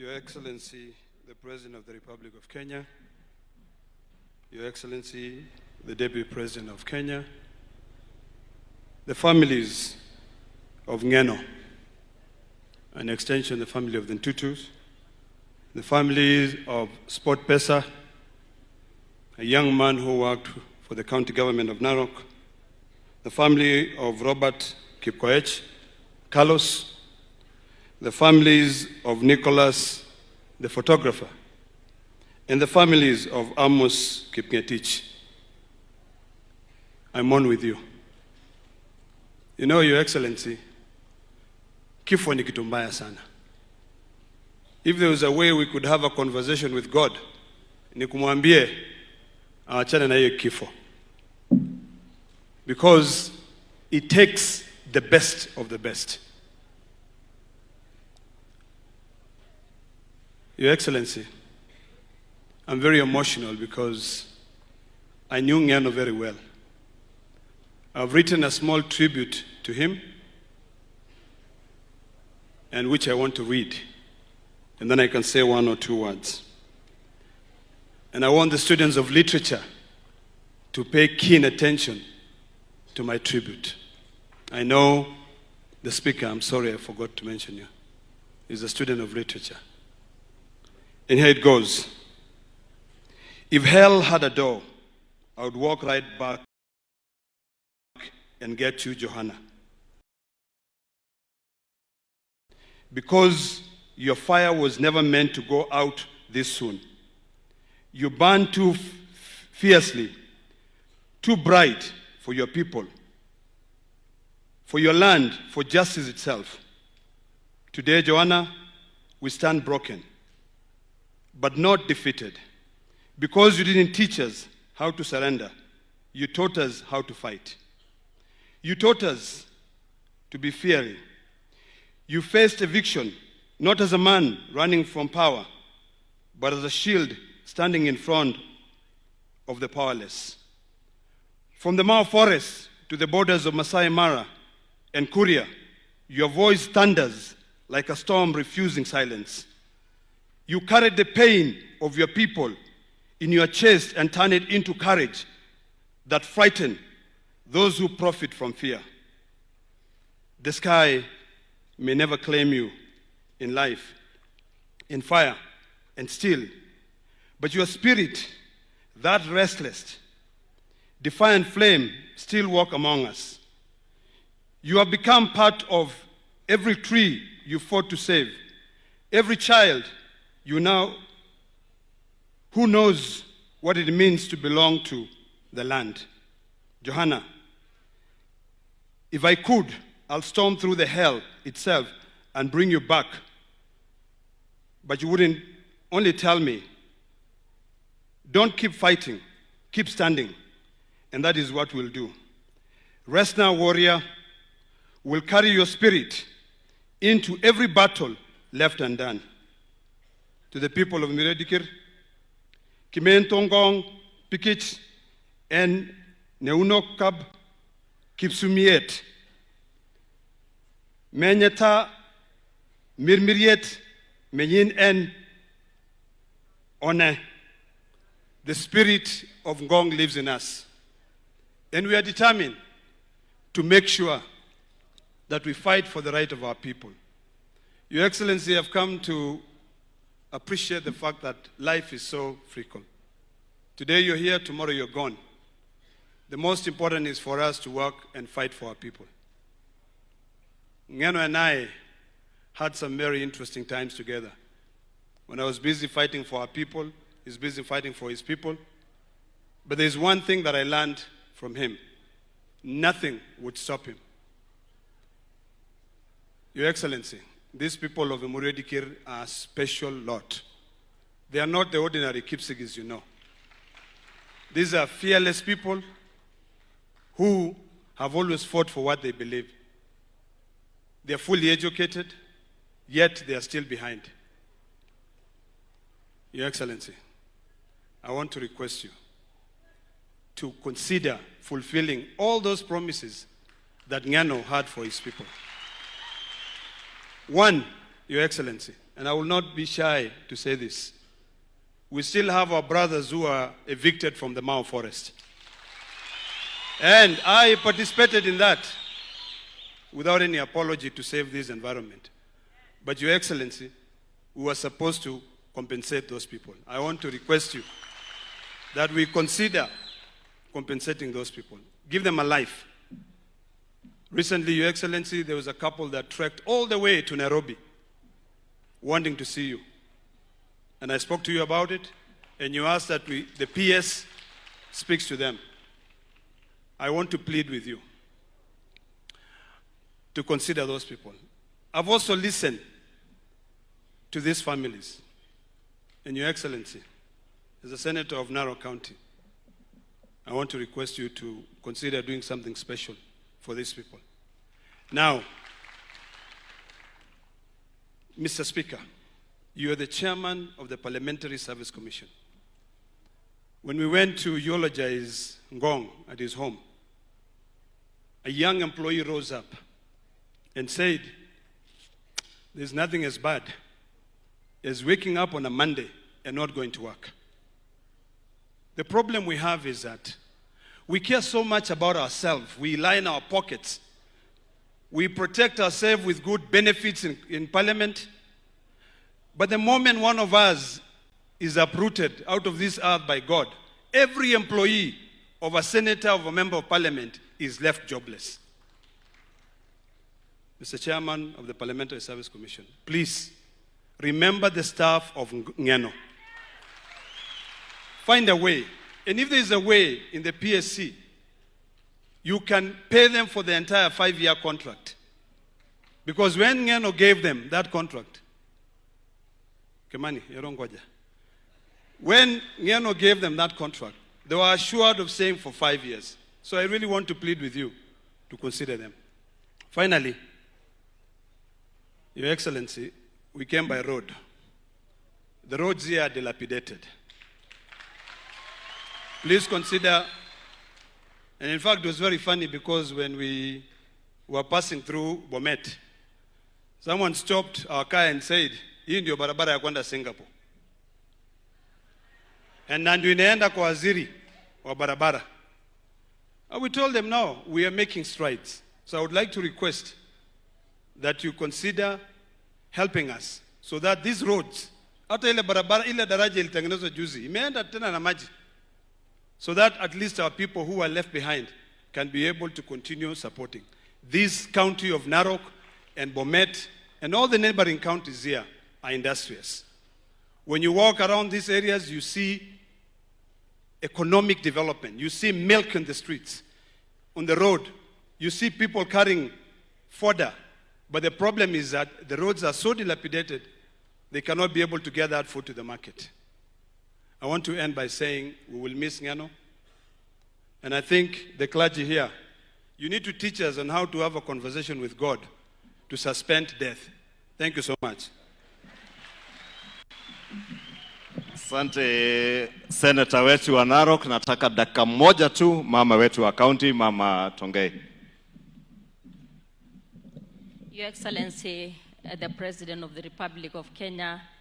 Your Excellency, the President of the Republic of Kenya, Your Excellency, the Deputy President of Kenya, the families of Ngeno, an extension, the family of the Ntutus, the families of Sport Pesa, a young man who worked for the county government of Narok, the family of Robert Kipkoech, Carlos, the families of Nicholas, the photographer, and the families of Amos Kipngetich. I'm on with you. You know, Your Excellency, kifo ni kitu mbaya sana. If there was a way we could have a conversation with God, ni kumwambie aachane na hiyo kifo. Because it takes the best of the best. Your Excellency, I'm very emotional because I knew Ngeno very well. I've written a small tribute to him, and which I want to read, and then I can say one or two words. And I want the students of literature to pay keen attention to my tribute. I know the speaker, I'm sorry I forgot to mention you, is a student of literature. And here it goes. If hell had a door, I would walk right back and get you, Johanna. Because your fire was never meant to go out this soon. You burned too fiercely, too bright for your people, for your land, for justice itself. Today, Johanna, we stand broken, but not defeated. Because you didn't teach us how to surrender, you taught us how to fight. You taught us to be fiery. You faced eviction, not as a man running from power, but as a shield standing in front of the powerless. From the Mao Forest to the borders of Masai Mara and Kuria, your voice thunders like a storm refusing silence. You carried the pain of your people in your chest and turn it into courage that frighten those who profit from fear. The sky may never claim you in life, in fire, and still, but your spirit, that restless, defiant flame, still walk among us. You have become part of every tree you fought to save, every child you now who knows what it means to belong to the land. Johanna, if I could, I'll storm through the hell itself and bring you back. But you wouldn't only tell me, don't keep fighting, keep standing. And that is what we'll do. Rest now, warrior. We'll carry your spirit into every battle left undone. To the people of Miredikir, Kimen Tongong, Pikich, and Neunokab, Kipsumiet, Menyata, Mirmiriet, Menyin en One. The spirit of Ngong lives in us. And we are determined to make sure that we fight for the right of our people. Your Excellency, I've come to appreciate the fact that life is so frequent. Today you're here, tomorrow you're gone. The most important is for us to work and fight for our people. Ngeno and I had some very interesting times together. When I was busy fighting for our people, he's busy fighting for his people. But there's one thing that I learned from him. Nothing would stop him. Your Excellency, these people of Emuredikir are a special lot. They are not the ordinary Kipsigis, you know. These are fearless people who have always fought for what they believe. They are fully educated, yet they are still behind. Your Excellency, I want to request you to consider fulfilling all those promises that Ngeno had for his people. One, Your Excellency, and I will not be shy to say this, we still have our brothers who are evicted from the Mao forest. And I participated in that without any apology to save this environment. But Your Excellency, we were supposed to compensate those people. I want to request you that we consider compensating those people. Give them a life. Recently, Your Excellency, there was a couple that trekked all the way to Nairobi wanting to see you. And I spoke to you about it, and you asked that the PS speaks to them. I want to plead with you to consider those people. I've also listened to these families. And Your Excellency, as a senator of Narok County, I want to request you to consider doing something special for these people. Now, Mr. Speaker, you are the chairman of the Parliamentary Service Commission. When we went to eulogize Ngong at his home, a young employee rose up and said, there's nothing as bad as waking up on a Monday and not going to work. The problem we have is that we care so much about ourselves. We line our pockets. We protect ourselves with good benefits in Parliament. But the moment one of us is uprooted out of this earth by God, every employee of a senator, of a member of Parliament, is left jobless. Mr. Chairman of the Parliamentary Service Commission, please remember the staff of Ngeno. Find a way. And if there is a way in the PSC, you can pay them for the entire 5-year contract. Because when Ngeno gave them that contract, Kemani, when Ngeno gave them that contract, they were assured of staying for 5 years. So I really want to plead with you to consider them. Finally, Your Excellency, we came by road. The roads here are dilapidated. Please consider, and in fact it was very funny because when we were passing through Bomet, someone stopped our car and said, hii ndio barabara ya kwenda Singapore. And ndio inaenda kwa waziri wa barabara. And we told them, no, we are making strides. So I would like to request that you consider helping us so that these roads, hata ile barabara, ile daraja ilitengenezwa juzi, imeenda tena na maji, so that at least our people who are left behind can be able to continue supporting. This county of Narok and Bomet and all the neighboring counties here are industrious. When you walk around these areas, you see economic development. You see milk in the streets. On the road, you see people carrying fodder. But the problem is that the roads are so dilapidated, they cannot be able to get that food to the market. I want to end by saying we will miss Ngeno. And I think the clergy here, you need to teach us on how to have a conversation with God to suspend death. Thank you so much. Asante Senator wetu wa Narok. Nataka dakika moja tu mama wetu wa county, Mama Tongei. Your Excellency, the President of the Republic of Kenya,